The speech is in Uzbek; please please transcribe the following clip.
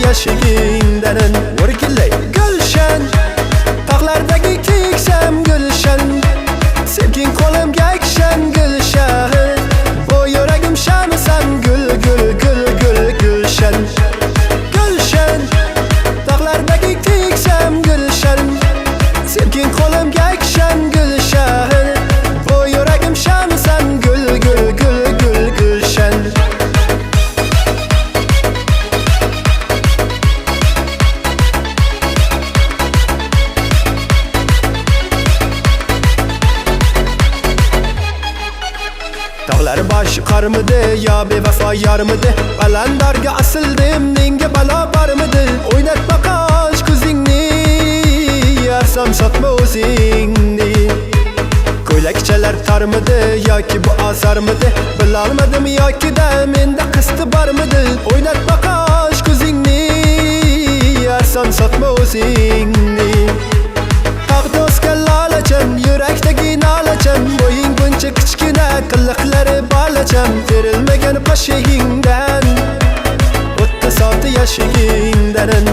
yashigingdan o'rgilay gulshan tog'lardagi keksam gulshan sevging qo'limga kishan gulshan bu yuragim shamisan gul gul gul gul gulshan gulshan tog'lardagi keksam gulshan sevging qo'limga kishan gulshan bu yuragim shamisan gul gul gul gul gulshan Dağlar başı qarmidi ya bevafo yarmidi balandorga asildim menga balo bormidi o'ynatma qosh ko'zingni yarsam sotma o'zingni ko'ylakchalar tarmidi yoki bu asarmidi bilolmadim yoki da menda qisdi bormidi o'ynatma qosh ko'zingni yarsam sotma o'zingni Taqdosga lolacham yurakdagi nolacham bo'ying buncha kichkina qiliqlari bolacham terilmagan qoshigingdan o'tda soti yashigingdan